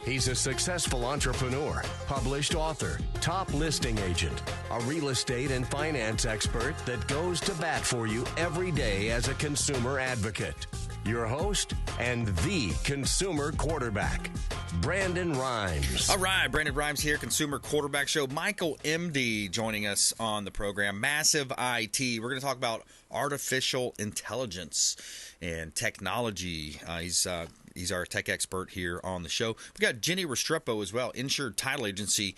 He's a successful entrepreneur, published author, top listing agent, a real estate and finance expert that goes to bat for you every day as a consumer advocate. Your host and the consumer quarterback, Brandon Rhymes. All right, Brandon Rhymes here, Consumer Quarterback Show. Michael Emdy joining us on the program. Massive IT. We're going to talk about artificial intelligence and technology. He's our tech expert here on the show. We've got Jenny Restrepo as well, Insured Title Agency.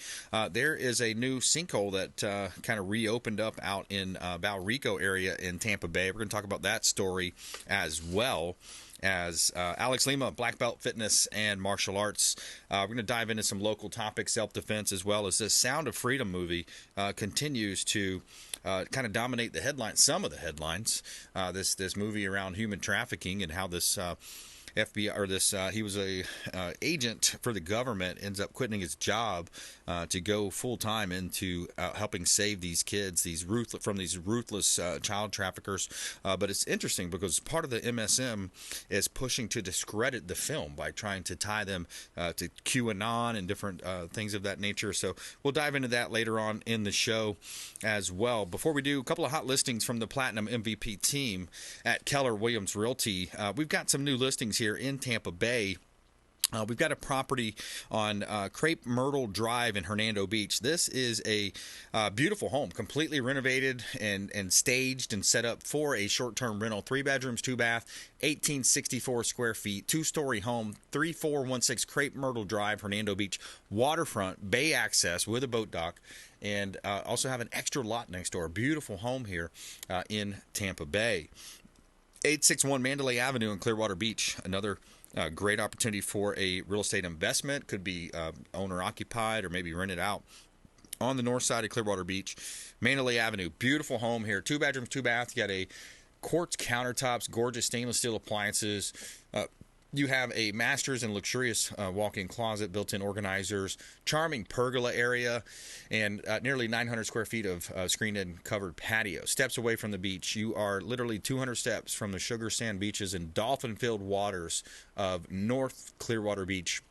There is a new sinkhole that kind of reopened up out in Valrico area in Tampa Bay. We're going to talk about that story as well as Alex Lima, Black Belt Fitness and Martial Arts. We're going to dive into some local topics, self-defense, as well as this Sound of Freedom movie continues to kind of dominate the headlines, some of the headlines. This movie around human trafficking and how this FBI or this he was a agent for the government, ends up quitting his job to go full time into helping save these kids, from these ruthless child traffickers. But it's interesting because part of the MSM is pushing to discredit the film by trying to tie them to QAnon and different things of that nature. So we'll dive into that later on in the show as well. Before we do, a couple of hot listings from the Platinum MVP team at Keller Williams Realty. We've got some new listings here in Tampa Bay. We've got a property on Crepe Myrtle Drive in Hernando Beach. This is a beautiful home, completely renovated and staged and set up for a short-term rental. 3 bedrooms, 2 bath, 1864 square feet, 2-story home, 3416 Crepe Myrtle Drive, Hernando Beach, waterfront, bay access with a boat dock, and also have an extra lot next door. Beautiful home here in Tampa Bay. 861 Mandalay Avenue in Clearwater Beach, another great opportunity for a real estate investment. Could be owner-occupied or maybe rented out on the north side of Clearwater Beach. Mandalay Avenue, beautiful home here. 2 bedrooms, 2 baths. You got a quartz countertops, gorgeous stainless steel appliances. You have a master's and luxurious walk-in closet, built-in organizers, charming pergola area, and nearly 900 square feet of screened and covered patio. Steps away from the beach. You are literally 200 steps from the sugar sand beaches and dolphin-filled waters of North Clearwater Beach.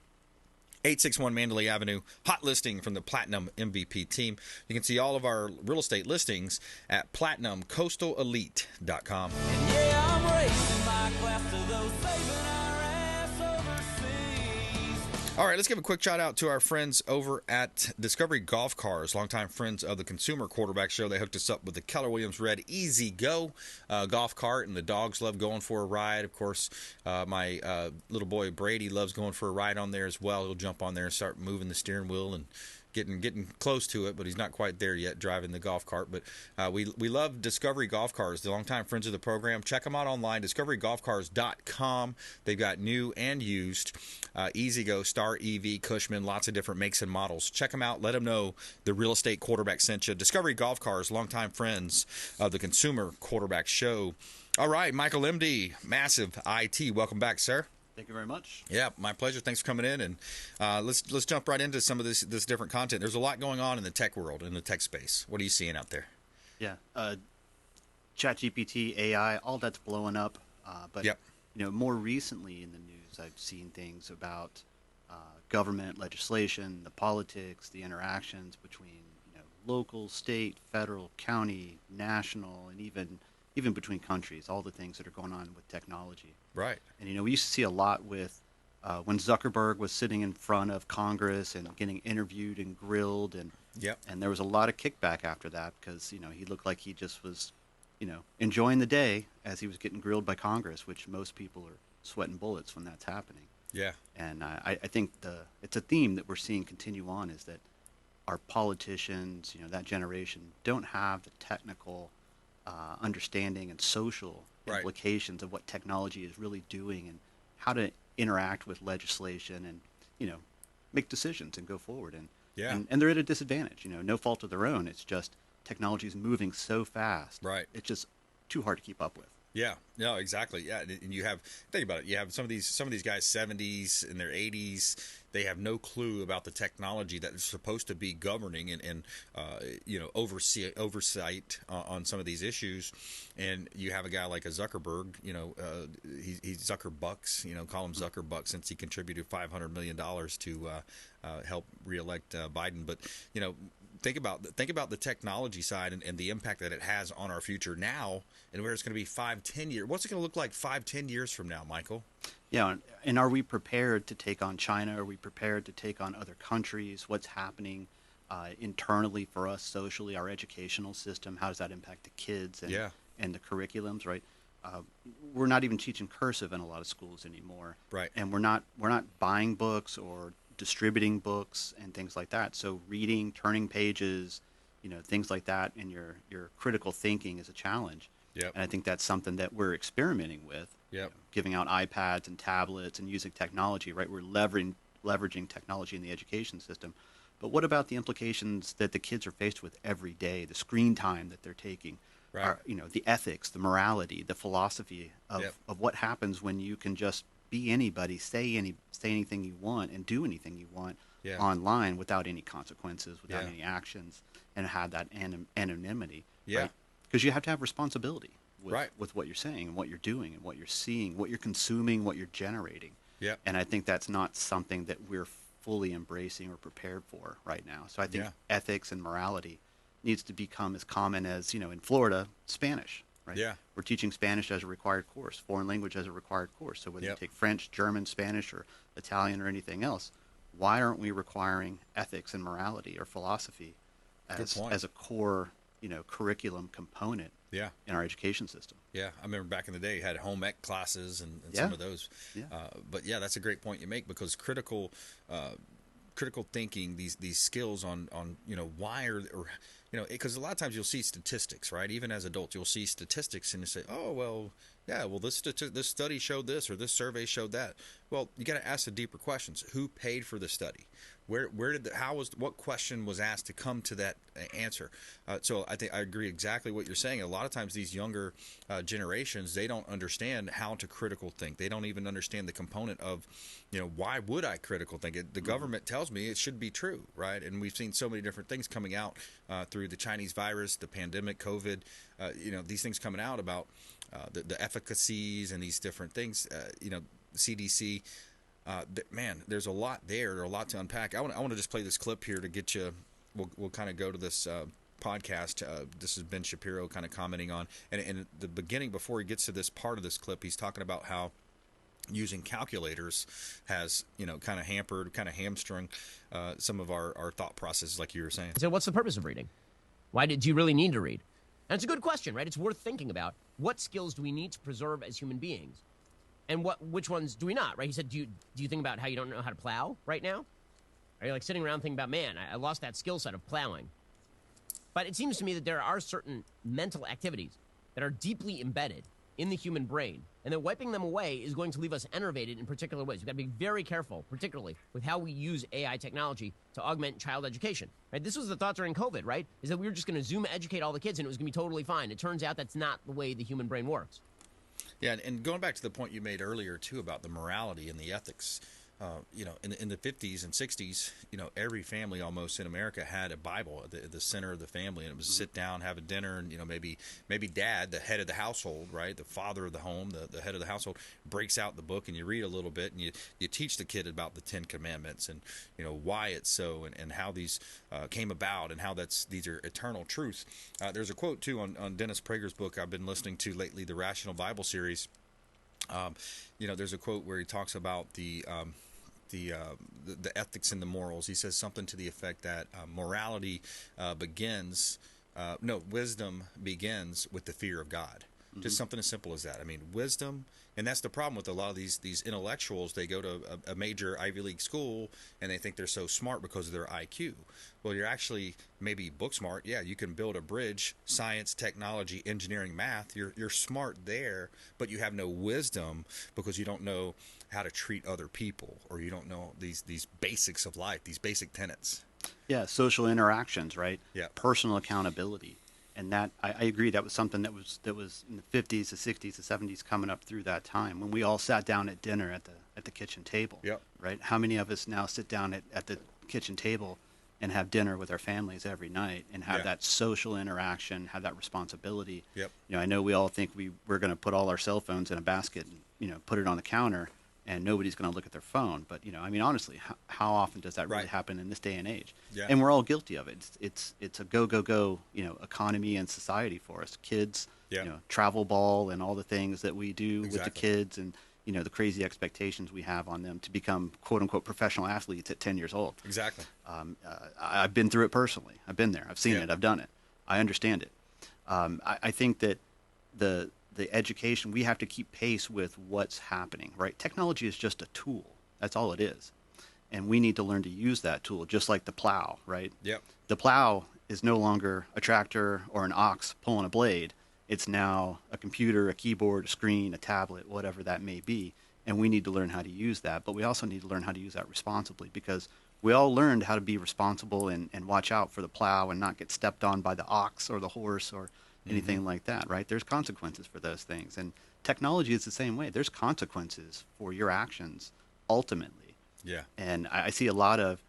861 Mandalay Avenue, hot listing from the Platinum MVP team. You can see all of our real estate listings at platinumcoastalelite.com. And yeah, I'm raising my glass to those saving our ass overseas. All right, let's give a quick shout out to our friends over at Discovery Golf Cars, longtime friends of the Consumer Quarterback Show. They hooked us up with the Keller Williams Red Easy Go golf cart, and the dogs love going for a ride. Of course, my little boy Brady loves going for a ride on there as well. He'll jump on there and start moving the steering wheel and getting close to it, but he's not quite there yet driving the golf cart. But we love Discovery Golf Cars, the longtime friends of the program. Check them out online, discoverygolfcars.com. They've got new and used E-Z-GO, Star EV, Cushman, lots of different makes and models. Check them out. Let them know the real estate quarterback sent you. Discovery Golf Cars, longtime friends of the Consumer Quarterback Show. All right, Michael Emdy, Massive IT. Welcome back, sir. Thank you very much. Yeah, my pleasure. Thanks for coming in, and let's jump right into some of this different content. There's a lot going on in the tech world, in the tech space. What are you seeing out there? Yeah, ChatGPT, AI, all that's blowing up. But Yep. More recently in the news, I've seen things about government legislation, the politics, the interactions between local, state, federal, county, national, and even between countries. All the things that are going on with technology. Right. And we used to see a lot with when Zuckerberg was sitting in front of Congress and getting interviewed and grilled, and Yep. and there was a lot of kickback after that because he looked like he just was enjoying the day as he was getting grilled by Congress, which most people are sweating bullets when that's happening. Yeah. And I think it's a theme that we're seeing continue on, is that our politicians, that generation, don't have the technical understanding and social Right. implications of what technology is really doing and how to interact with legislation and make decisions and go forward. And Yeah. and they're at a disadvantage. No fault of their own. It's just technology is moving so fast. Right. It's just too hard to keep up with. Yeah, no, exactly. Yeah, and you have think about it. You have some of these guys 70s in their 80s. They have no clue about the technology that is supposed to be governing and oversight on some of these issues. And you have a guy like a Zuckerberg. He's Zuckerbucks. Call him Zuckerbuck since he contributed $500 million to help reelect Biden. But think about the technology side and the impact that it has on our future now, and where it's going to be 5-10 years. What's it going to look like 5-10 years from now, Michael? Yeah, and are we prepared to take on China? Are we prepared to take on other countries? What's happening internally for us socially, our educational system? How does that impact the kids and the curriculums, right? We're not even teaching cursive in a lot of schools anymore. Right. And we're not buying books or distributing books and things like that. So reading, turning pages, things like that, and your critical thinking is a challenge. Yep. And I think that's something that we're experimenting with. Yep. Giving out iPads and tablets and using technology, right? We're leveraging technology in the education system. But what about the implications that the kids are faced with every day, the screen time that they're taking, right. The ethics, the morality, the philosophy of what happens when you can just be anybody, say anything you want and do anything you want online without any consequences, without any actions, and have that anonymity. Yeah. Right? Because you have to have responsibility right. with what you're saying and what you're doing and what you're seeing, what you're consuming, what you're generating. Yeah. And I think that's not something that we're fully embracing or prepared for right now. So I think ethics and morality needs to become as common as, in Florida, Spanish, right? Yeah. We're teaching Spanish as a required course, foreign language as a required course. So whether you take French, German, Spanish, or Italian or anything else, why aren't we requiring ethics and morality or philosophy as a core, curriculum component in our education system? Yeah, I remember back in the day, you had home ec classes and some of those. Yeah. But that's a great point you make, because critical thinking, these skills on why because a lot of times you'll see statistics, right? Even as adults, you'll see statistics and you say, oh, well, this study showed this, or this survey showed that. Well, you got to ask the deeper questions. Who paid for the study? What question was asked to come to that answer? So I think I agree exactly what you're saying. A lot of times these younger generations, they don't understand how to critical think. They don't even understand the component of, why would I critical think? The government tells me it should be true, right? And we've seen so many different things coming out through the Chinese virus, the pandemic, COVID, these things coming out about the efficacies and these different things, CDC. Man, there's a lot there, a lot to unpack. I want to just play this clip here to get you. We'll kind of go to this podcast. This is Ben Shapiro kind of commenting on, and in the beginning, before he gets to this part of this clip, he's talking about how using calculators has, kind of hampered, kind of hamstrung some of our thought processes, like you were saying. So what's the purpose of reading? Why do you really need to read? And it's a good question, right? It's worth thinking about. What skills do we need to preserve as human beings? And which ones do we not, right? He said, do you think about how you don't know how to plow right now? Are you like sitting around thinking about, man, I lost that skill set of plowing? But it seems to me that there are certain mental activities that are deeply embedded in the human brain, and that wiping them away is going to leave us enervated in particular ways. We've got to be very careful, particularly with how we use AI technology to augment child education. Right? This was the thought during COVID, right? Is that we were just going to Zoom educate all the kids and it was going to be totally fine. It turns out that's not the way the human brain works. Yeah, and going back to the point you made earlier, too, about the morality and the ethics, in the 50s and 60s, every family almost in America had a Bible at the center of the family, and it was sit down, have a dinner, and, maybe dad, the head of the household, right, the father of the home, the head of the household, breaks out the book, and you read a little bit, and you teach the kid about the Ten Commandments and, why it's so, and how these came about, and how these are eternal truths. There's a quote, too, on Dennis Prager's book I've been listening to lately, the Rational Bible series. There's a quote where he talks about the ethics and the morals. He says something to the effect that wisdom begins with the fear of God. Mm-hmm. Just something as simple as that. I mean, wisdom, and that's the problem with a lot of these intellectuals. They go to a major Ivy League school and they think they're so smart because of their IQ. Well, you're actually maybe book smart. Yeah, you can build a bridge, science, technology, engineering, math. You're smart there, but you have no wisdom because you don't know how to treat other people, or you don't know these basics of life, these basic tenets. Yeah, social interactions, right? Yeah. Personal accountability. And that I agree, that was something that was in the 50s, the 60s, the 70s, coming up through that time when we all sat down at dinner at the kitchen table. Yep. Right? How many of us now sit down at the kitchen table and have dinner with our families every night and have that social interaction, have that responsibility? Yep. I know we all think we're going to put all our cell phones in a basket and put it on the counter, and nobody's going to look at their phone. But honestly, how often does that really happen in this day and age? Yeah. And we're all guilty of it. It's a go economy and society for us. Kids, travel ball and all the things that we do with the kids, and the crazy expectations we have on them to become quote unquote professional athletes at 10 years old. Exactly. I've been through it personally. I've been there. I've seen it. I've done it. I understand it. I think that the education, we have to keep pace with what's happening, right? Technology is just a tool. That's all it is. And we need to learn to use that tool, just like the plow, right? Yep. The plow is no longer a tractor or an ox pulling a blade. It's now a computer, a keyboard, a screen, a tablet, whatever that may be. And we need to learn how to use that. But we also need to learn how to use that responsibly, because we all learned how to be responsible and watch out for the plow and not get stepped on by the ox or the horse or anything like that, right? There's consequences for those things. And technology is the same way. There's consequences for your actions ultimately. Yeah. And I see a lot of,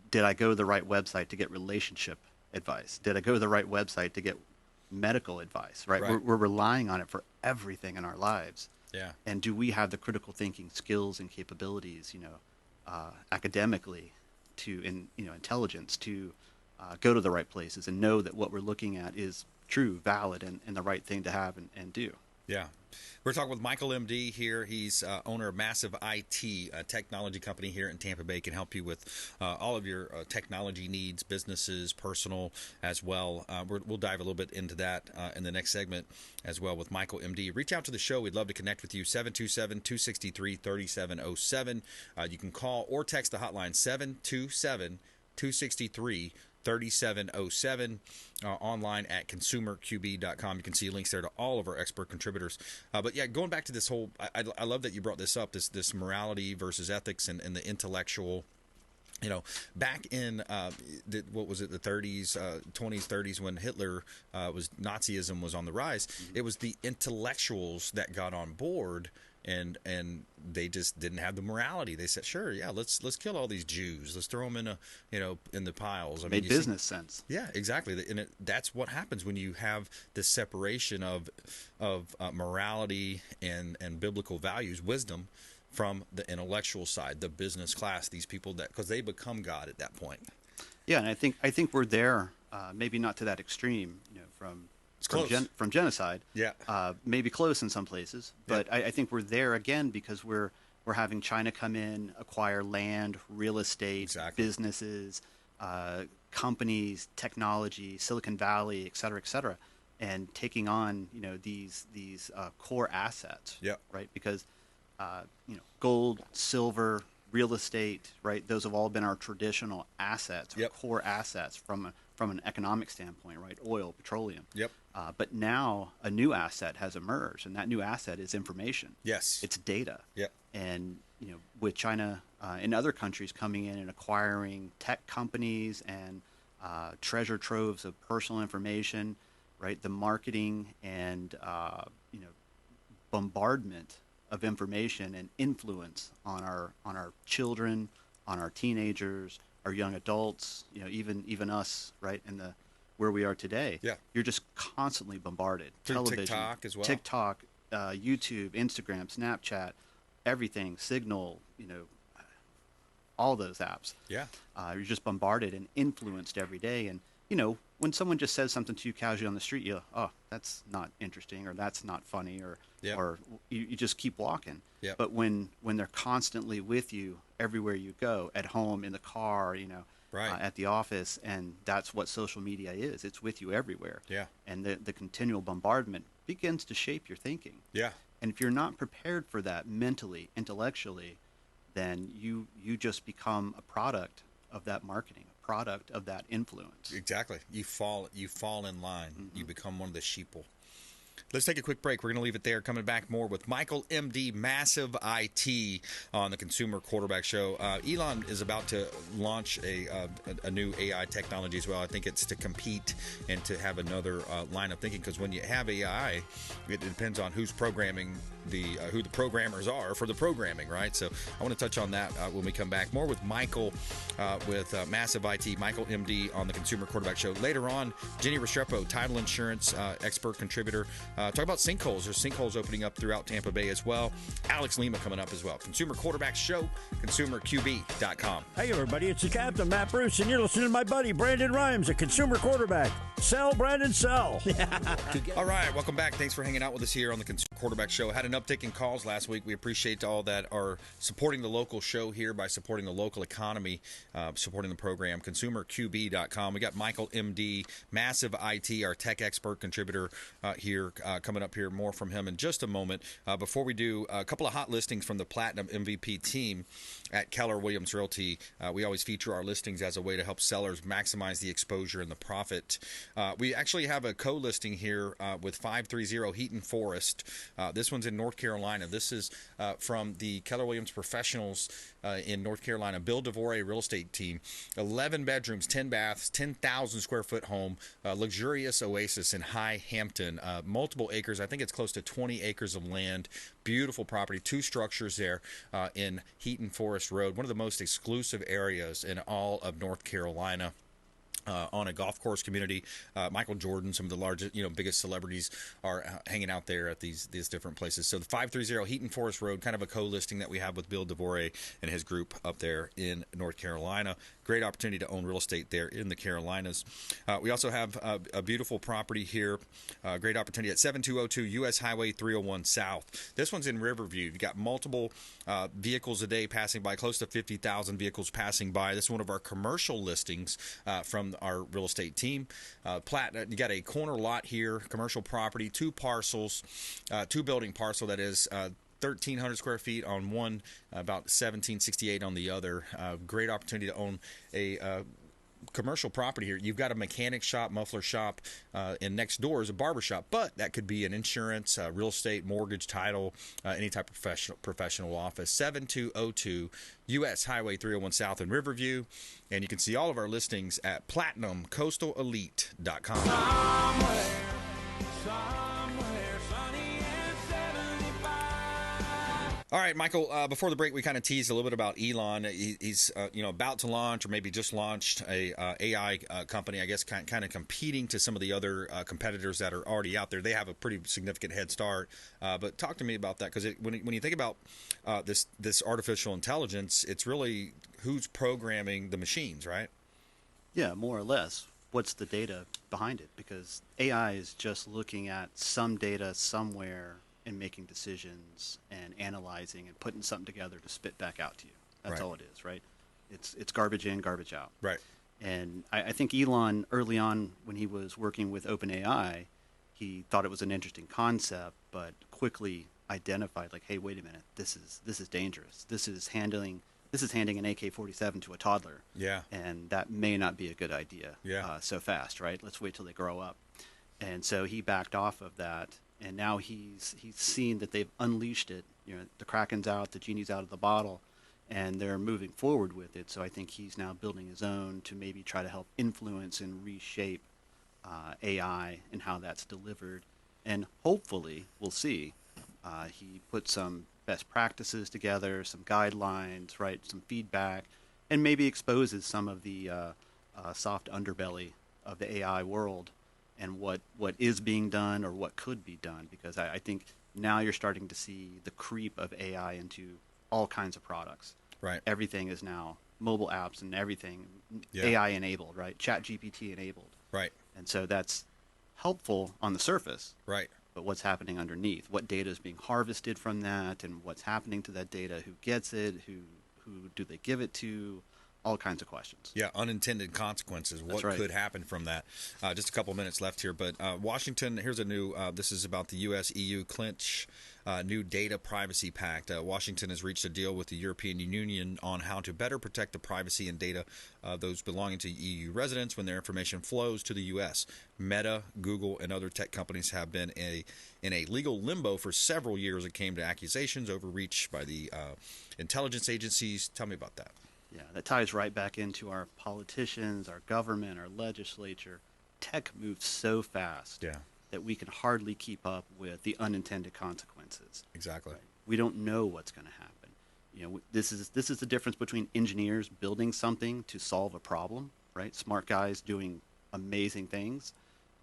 did I go to the right website to get relationship advice? Did I go to the right website to get medical advice, right? We're relying on it for everything in our lives. Yeah. And do we have the critical thinking skills and capabilities, academically intelligence to go to the right places and know that what we're looking at is true, valid, and the right thing to have and do. Yeah. We're talking with Michael Emdy here. He's owner of Massive IT, a technology company here in Tampa Bay. Can help you with all of your technology needs, businesses, personal as well. We'll dive a little bit into that in the next segment as well with Michael Emdy. Reach out to the show. We'd love to connect with you. 727-263-3707. You can call or text the hotline 727-263-3707. 3707, online at consumerqb.com. You can see links there to all of our expert contributors. But yeah, going back to this whole, I love that you brought this up, this morality versus ethics and the intellectual. Back in what was it, the 30s, 20s, 30s, when Hitler Nazism was on the rise, it was the intellectuals that got on board. And they just didn't have the morality. They said, "Sure, yeah, let's kill all these Jews. Let's throw them in the piles." I mean, made business sense. Yeah, exactly. And that's what happens when you have this separation of morality and biblical values, wisdom, from the intellectual side, the business class. These people because they become God at that point. Yeah, and I think we're there. Maybe not to that extreme, from genocide. Yeah. Maybe close in some places, but I think we're there again because we're having China come in, acquire land, real estate, businesses, companies, technology, Silicon Valley, et cetera, and taking on these core assets. Yeah. Right, because gold, silver, real estate, right? Those have all been our traditional assets, our core assets from an economic standpoint, right? Oil, petroleum. Yep. But now a new asset has emerged, and that new asset is information. Yes. It's data. Yep. And with China and other countries coming in and acquiring tech companies and treasure troves of personal information, right? The marketing and bombardment of information and influence on our children, on our teenagers, our young adults, even us, right? Where we are today. Yeah. You're just constantly bombarded. Through Television, TikTok as well. TikTok, YouTube, Instagram, Snapchat, everything, Signal, all those apps. Yeah. You're just bombarded and influenced every day. And, when someone just says something to you casually on the street, you go, oh, that's not interesting, or that's not funny, or you just keep walking. Yep. But when they're constantly with you everywhere you go, at home, in the car, at the office, and that's what social media is. It's with you everywhere. Yeah. And the continual bombardment begins to shape your thinking. Yeah. And if you're not prepared for that mentally, intellectually, then you just become a product of that marketing, a product of that influence. Exactly. You fall in line. Mm-hmm. You become one of the sheeple. Let's take a quick break. We're going to leave it there. Coming back more with Michael MD, Massive IT, on the Consumer Quarterback Show. Elon is about to launch a new AI technology as well. I think it's to compete and to have another line of thinking, because when you have AI, it depends on who's programming who the programmers are for the programming, right? So I want to touch on that when we come back. More with Michael with Massive IT, Michael MD, on the Consumer Quarterback Show. Later on, Jenny Restrepo, title insurance expert contributor. Talk about sinkholes. There's sinkholes opening up throughout Tampa Bay as well. Alex Lima coming up as well. Consumer Quarterback Show, consumerqb.com. Hey, everybody, it's the captain, Matt Bruce, and you're listening to my buddy, Brandon Rhymes, a consumer quarterback. Sell, Brandon, sell. All right, welcome back. Thanks for hanging out with us here on the Consumer Quarterback Show. Had an uptick in calls last week. We appreciate all that are supporting the local show here by supporting the local economy, supporting the program, consumerqb.com. We got Michael MD, Massive IT, our tech expert contributor here, coming up here. More from him in just a moment. Before we do, a couple of hot listings from the Platinum MVP team at Keller Williams Realty. We always feature our listings as a way to help sellers maximize the exposure and the profit. We actually have a co-listing here with 530 Heaton Forest. This one's in North Carolina. This is from the Keller Williams professionals in North Carolina, Bill DeVore real estate team. 11 bedrooms, 10 baths, 10,000 square foot home, luxurious oasis in High Hampton, multiple acres. I think it's close to 20 acres of land. Beautiful property, 2 structures there in Heaton Forest Road, one of the most exclusive areas in all of North Carolina. On a golf course community. Michael Jordan, some of the largest, biggest celebrities are hanging out there at these different places. So the 530 Heaton Forest Road, kind of a co-listing that we have with Bill DeVore and his group up there in North Carolina. Great opportunity to own real estate there in the Carolinas. We also have a beautiful property here. Great opportunity at 7202 US Highway 301 South. This one's in Riverview. You've got multiple vehicles a day passing by, close to 50,000 vehicles passing by. This is one of our commercial listings from our real estate team. You got a corner lot here, commercial property, 2 parcels, 2 building parcel that is 1,300 square feet on one, about 1,768 on the other. Great opportunity to own a commercial property here. You've got a mechanic shop, muffler shop, and next door is a barber shop, but that could be an insurance, real estate, mortgage, title, any type of professional office. 7202 US Highway 301 South in Riverview, and you can see all of our listings at platinumcoastalelite.com. Somewhere sunny and 75. All right, Michael, before the break, we kind of teased a little bit about Elon. He's about to launch, or maybe just launched, a AI company, I guess, kind of competing to some of the other competitors that are already out there. They have a pretty significant head start. But talk to me about that, because when you think about this artificial intelligence, it's really who's programming the machines, right? Yeah, more or less. What's the data behind it? Because AI is just looking at some data somewhere and making decisions and analyzing and putting something together to spit back out to you. That's Right. all it is, right? It's garbage in, garbage out. Right. And I think Elon, early on when he was working with OpenAI, he thought it was an interesting concept, but quickly identified, like, hey, wait a minute, this is dangerous. This is handing an AK-47 to a toddler. Yeah. And that may not be a good idea. Yeah. So fast, right? Let's wait till they grow up. And so he backed off of that, and now he's seen that they've unleashed it. The Kraken's out, the genie's out of the bottle, and they're moving forward with it. So I think he's now building his own to maybe try to help influence and reshape AI and how that's delivered. And hopefully, we'll see, he put some best practices together, some guidelines, right, some feedback, and maybe exposes some of the soft underbelly of the AI world and what is being done or what could be done. Because I think now you're starting to see the creep of AI into all kinds of products. Right. Everything is now mobile apps and everything Yeah. AI enabled, right? Chat GPT enabled. Right. And so that's helpful on the surface. Right. But what's happening underneath? What data is being harvested from that, and what's happening to that data? Who gets it? Who do they give it to? all kinds of questions. Yeah, unintended consequences. What could happen from that? Just a couple minutes left here, but Washington, here's a new, this is about the US EU clinch new data privacy pact. Washington has reached a deal with the European Union on how to better protect the privacy and data of those belonging to EU residents when their information flows to the U.S. Meta, Google, and other tech companies have been in a legal limbo for several years. It came to accusations overreach by the intelligence agencies. Tell me about that. Yeah, that ties right back into our politicians, our government, our legislature. Tech moves so fast that we can hardly keep up with the unintended consequences. Exactly. Right? We don't know what's going to happen. You know, this is the difference between engineers building something to solve a problem, right? Smart guys doing amazing things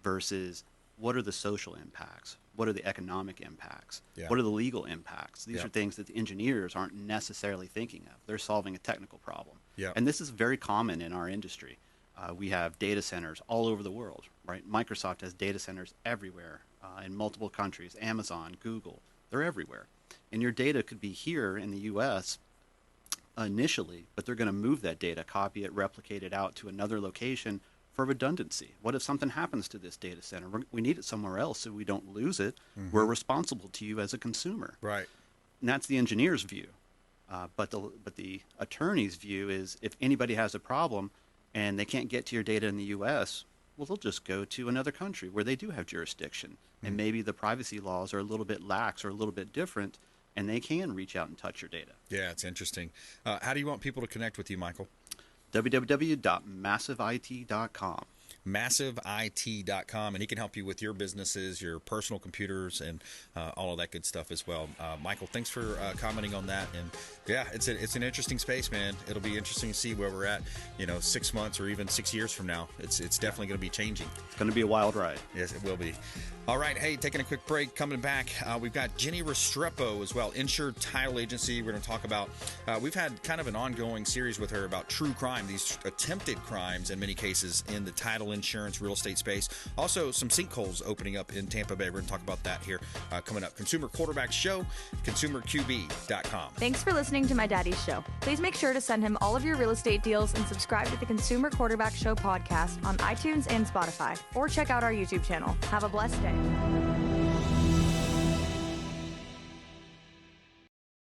versus what are the social impacts? What are the economic impacts? Yeah. What are the legal impacts? These are things that the engineers aren't necessarily thinking of. They're solving a technical problem. Yeah. And this is very common in our industry. We have data centers all over the world, right? Microsoft has data centers everywhere in multiple countries. Amazon, Google, they're everywhere. And your data could be here in the U.S. initially, but they're going to move that data, copy it, replicate it out to another location for redundancy. What if something happens to this data center? We need it somewhere else so we don't lose it. Mm-hmm. We're responsible to you as a consumer. Right. And that's the engineer's view. But the attorney's view is if anybody has a problem and they can't get to your data in the U.S., well, they'll just go to another country where they do have jurisdiction. Mm-hmm. And maybe the privacy laws are a little bit lax or a little bit different, and they can reach out and touch your data. Yeah, it's interesting. How do you want people to connect with you, Michael? www.massiveit.com. MassiveIT.com, and he can help you with your businesses, your personal computers, and all of that good stuff as well. Michael, thanks for commenting on that. And yeah, it's an interesting space, man. It'll be interesting to see where we're at, 6 months or even 6 years from now. It's definitely going to be changing. It's going to be a wild ride. Yes, it will be. All right, hey, taking a quick break. Coming back, we've got Jenny Restrepo as well, Insured Title Agency. We're going to talk about, we've had kind of an ongoing series with her about true crime, these attempted crimes in many cases in the title insurance real estate space. Also, some sinkholes opening up in Tampa Bay. We're going to talk about that here coming up. Consumer Quarterback Show, consumerqb.com. Thanks for listening to my daddy's show. Please make sure to send him all of your real estate deals and subscribe to the Consumer Quarterback Show podcast on iTunes and Spotify, or check out our YouTube channel. Have a blessed day.